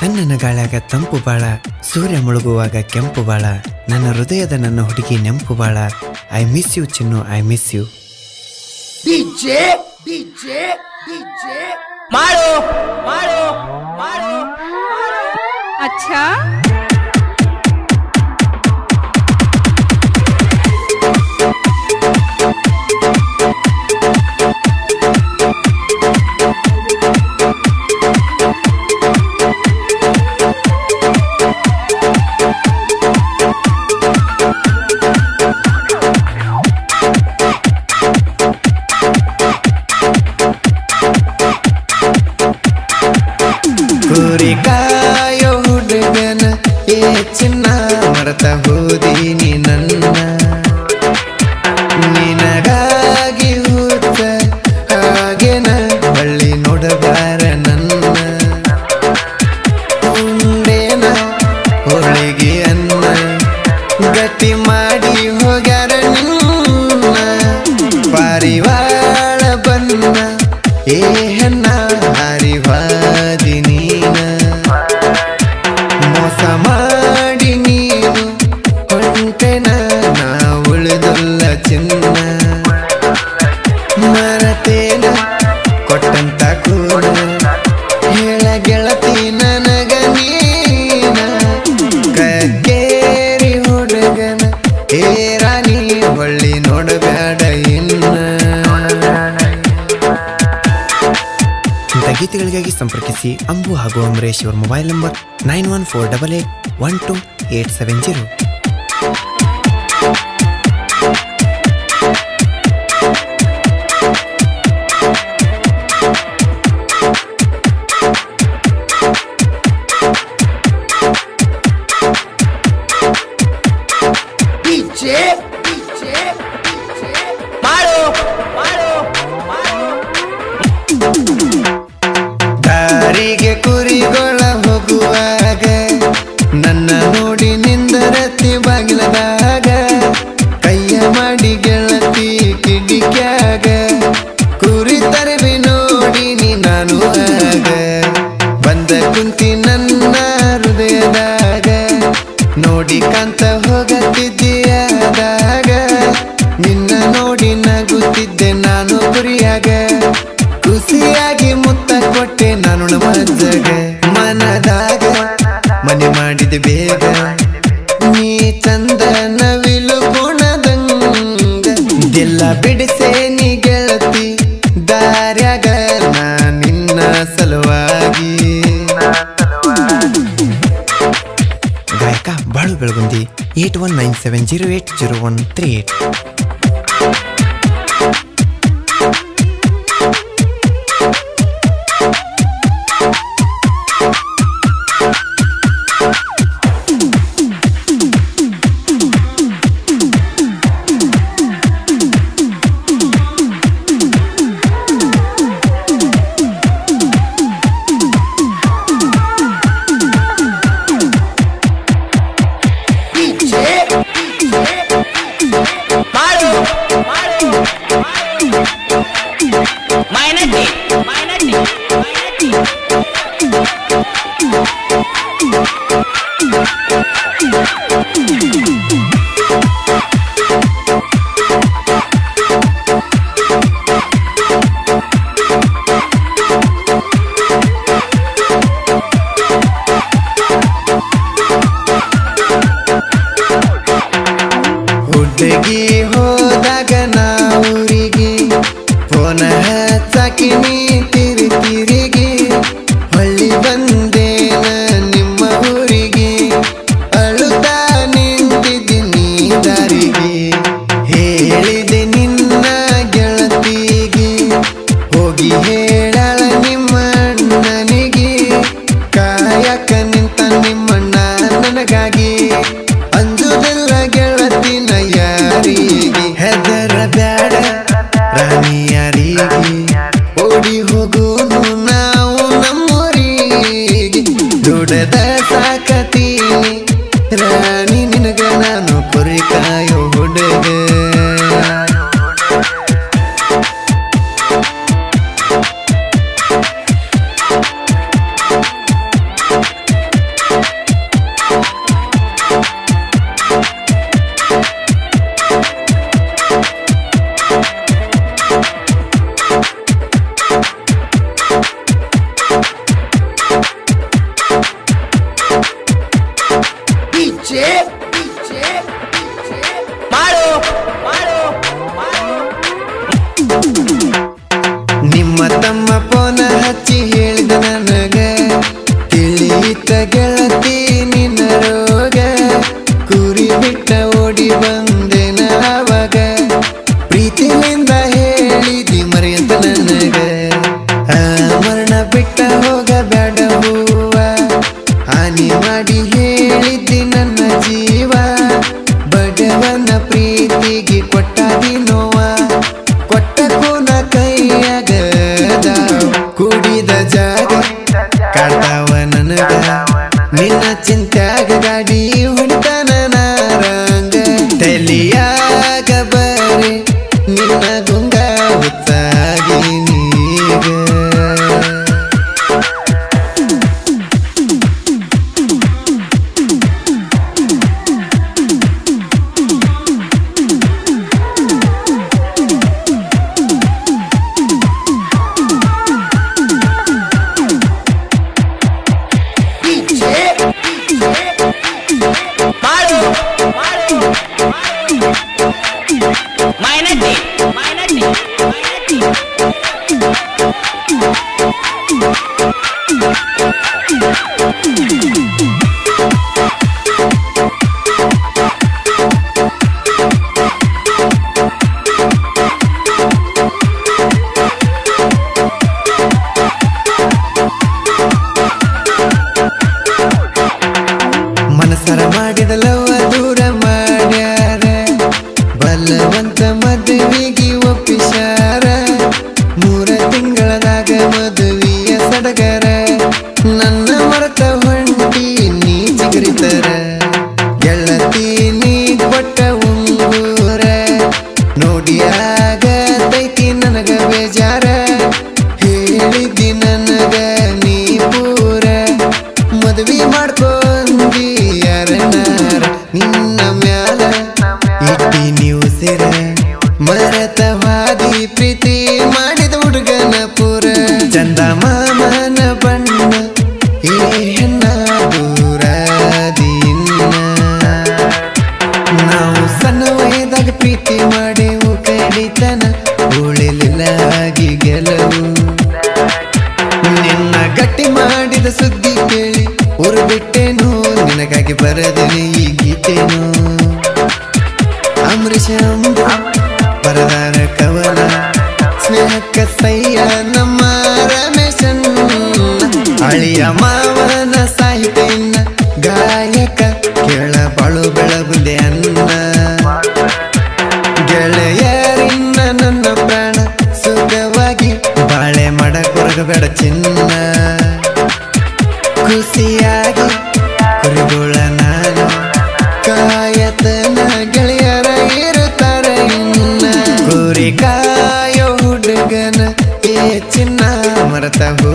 ತನ್ನ ಗಾಳ್ಯಾಗ ತಂಪು ಬಾಳ, ಸೂರ್ಯ ಮುಳುಗುವಾಗ ಕೆಂಪು ಬಾಳ, ನನ್ನ ಹೃದಯದ ನನ್ನ ಹುಡುಗಿ ನೆಂಪು ಬಾಳ. I miss you Chinnu, I miss you. ಮಾಡು ಮಾಡು ಮಾಡು. अच्छा ಕಾಯೋ ಹುಡುಗನ ಏ ಚಿನ್ನ, ಮರೆತ ಹೋದೀನಿ ನನ್ನ ನಿನಗಾಗಿ ಹೂತ ಹಾಗೆನ ಬಳ್ಳಿ ನೋಡಬಾರ ನನ್ನ ಉಂಡೇನ ಹೊರಳಿಗೆ ಅನ್ನ ಗಟ್ಟಿ ಮಾಡಿ ಹೋಗ್ಯಾರ ನಿನ್ನ ಪಾರಿವಾಳ ಬನ್ನ ಏ ಹೆಣ್ಣ ಹರಿವಾದಿ ನೀನ ಮೋಸ ಮಾಡಿ ನೀನು ಹೊಂಟೆನ ನಾ ಉಳಿದುಲ್ಲ ಚಿನ್ನ ಮರತೇನ ಕೊಟ್ಟಂತ ಕೂಡ ಹೇಳ ಗೆಳತಿ ನನಗ ನೀನ ಕಗ್ಗೇರಿ ಹುಡುಗನ ಏ ರಾಣಿ ಬಳ್ಳಿ ನೋಡಬೇಡ ಇನ್ನ. ಗೀತೆಗಳಿಗಾಗಿ ಸಂಪರ್ಕಿಸಿ ಅಂಬು ಹಾಗೂ ಅಮರೇಶ್ ಅವರ ಮೊಬೈಲ್ ನಂಬರ್ 9148812870. ದಾರಿಗೆ ಕುರಿಗೊಳ ಹೋಗುವಾಗ ನನ್ನ ನೋಡಿ ನಿಂದರತಿ ಬಾಗಿಲದಾಗ ಕೈಯ ಮಾಡಿ ಗೆಳತಿ ಕಿಡಿಕ್ಯಾಗ ಕುರಿ ತರವಿ ನೋಡಿ ನಾನು ಆಗ ಬಂದ ಕುಂತಿ ನನ್ನ ಹೃದಯದಾಗ ನೋಡಿ ಕಾಂತ ಹೋಗತ್ತಿದ್ದೀಯಾದಾಗ ನಿನ್ನ ನೋಡಿ ನಗುತ್ತಿದ್ದೆ ನಾನು ಕುರಿಯಾಗ ಖುಷಿಯಾಗಿ ಮುತ್ತ ಕೊಟ್ಟೆ ನಾನು ಮಜ್ಜಗ ಮನದಾಗ ಮನೆ ಮಾಡಿದೆ ಬೇಗ ನೀ ಚಂದ ನವಿಲು ಗುಣದಂಗ ದಿಲ್ಲ ಬಿಡಿಸೆ ನೀ ಗೆಳತಿ ದಾರ್ಯಾಗ ನಾ ನಿನ್ನ ಸಲುವಾಗಿ. ಗಾಯಕ ಬಾಳು ಬೆಳಗುಂದಿ 8197080138. ಹುಡುಗಿ ಹೋದಾಗ ನಾವೂರಿಗೆ ಫೋನ ಹಚ್ಚಾಕಿ ನೀ ತಿರುಗಿ ಹೊಳ್ಳಿ ಬಂದೇನ ನಿಮ್ಮ ಊರಿಗೆ ಅಳುತ್ತಾ ನಿಂತಿದ್ದೀನಿ ದಾರಿಗೆ ಹೇಳಿದೆ ನಿನ್ನ ಗೆಳತಿಗೆ ಹೋಗಿ ಹೇಳಾಳ ನಿಮ್ಮ ಅಣ್ಣನಿಗೆ ಕಾಯಕ ನಿಂತ ನಿಮ್ಮಣ್ಣ ನನಗಾಗಿ ಅಂಜುದೆಲ್ಲ ಗೆಳತಿನ ಯಾರಿಗೆ ಹೆದರ ಬ್ಯಾಡ ರಾಣಿಯಾರಿಗೆ ಓಡಿ ಹೋಗೋನು ನಾವು ನಮ್ಮೂರಿಗೆ ದುಡದ ಸಾಕತೀನಿ ರಾಣಿ ನಿನಗ ನಾನು ಕುರಿ ಕಾಯೋ ಹುಡುಗ. ಬಿಟ್ಟ ಗೆಳತಿ ನಿನ್ನ ರೋಗ ಕುರಿ ಬಿಟ್ಟ ಓಡಿ ಬಂದೆನ ಅವಾಗ ಪ್ರೀತಿಯಿಂದ ಹೇಳಿದಿ ಮರೆಯಂತ ನನಗ ಮರಣ ಬಿಟ್ಟ ಹೋಗ ಬ್ಯಾಡ ಹೂವ ಹಾನಿ ಮಾಡಿ ಹೇಳಿದ್ದಿ ನನ್ನ ಜೀವ ಬಡವನ ಪ್ರೀತಿಗೆ ಕೊಟ್ಟಾದಿ ನೋವ ಕೊಟ್ಟ ಕೋನ ಕೈಯಾಗದ ಕುಡಿದ ಜಾಗ ಕಾಡ್ತಾವ ನನಗ ನಿನ್ನ ಚಿಂತ್ಯಾಗ ಗಾಡಿ ಹೊಡಿತಾನ ನಾರಂಗ ತಲಿಯಾಗ ಬರೆ ನಿನ್ನ ಗುಂಗ ಹುತ್ತಾಗಿ ನೀಗ ಮನಸರ ಮಾಡಿದಲವ ದೂರ ಮಾಡ್ಯಾರ ಬಲವಂತ ಮದುವೆಗೆ ಒಪ್ಪಿಸಾರ 3 ತಿಂಗಳದಾಗ ಮದುವೆಯ ಸಡಗರ ನನ್ನ ಮರೆತ ಹೊಂಟಿ ನೀ ಚಿಗುರಿತರ ಗೆಳತಿ ನೀ ಕೊಟ್ಟ ಉಂಗೂರ ನೋಡಿಯಾಗತೈತಿ ನನಗ ಬೇಜಾರ ಹೇಳಿದ್ದಿ ನನಗ ನೀ ಪೂರ ಮದುವೆ ಮಾಡ್ಕೊಂಡಿ ಯಾರನಾರ ನಿನ್ನ ಮ್ಯಾಲ ಇಟ್ಟಿ ನೀವು ಸೇರ ಮರತ ಹಾದಿ ಪ್ರೀತಿ ಮಾಡಿದ ಹುಡುಗನ ಪುರ ಚಂದ ಮಾಮನ ಬಣ್ಣ ಈ ಹೆಣ್ಣ ದೂರ ದಿನ ನಾವು ಸಣ್ಣ ವಯದಾಗ ಪ್ರೀತಿ ಮಾಡೇವು ಕಡಿತನ ಉಳಿಲಿಲ್ಲ ಆಗಿ ಗೆಲವು ನಿನ್ನ ಗಟ್ಟಿ ಮಾಡಿದ ಸುದ್ದಿ ಕೇಳಿ ಊರು ಬಿಟ್ಟೇನು ನಿನಗಾಗಿ ಬರದನೆ ಈ ಗೀತೇನು ಅಂಬರೀಷ ಬರದಾರ ಕವನ ಸ್ನೇಹಕ್ಕ ಸಯ್ಯ ನಮ್ಮ ರಮೇಶನ್ ಅಳಿಯ ಮಾವನ ಸಾಹಿತ್ಯನ ಗಾಯಕ ಕೇಳ ಬಾಳು ಬೆಳಗುಂದೆ ಅನ್ನ ಗೆಳೆಯರಿನ್ನ ನನ್ನ ಪ್ರಾಣ ಸುಖವಾಗಿ ಬಾಳೆ ಮಾಡ ಕೊರಗಬೇಡ ಚಿನ್ನ ಖುಷಿಯಾಗಿ ಕುರಿಗೋಳ ನಾನು ಕಾಯತನ ಗೆಳೆಯರ ಇರುತ್ತಾರ ಇನ್ನ ಕುರಿ ಕಾಯೋ ಹುಡುಗನ ಏ ಚಿನ್ನ ಮರತ ಹೂ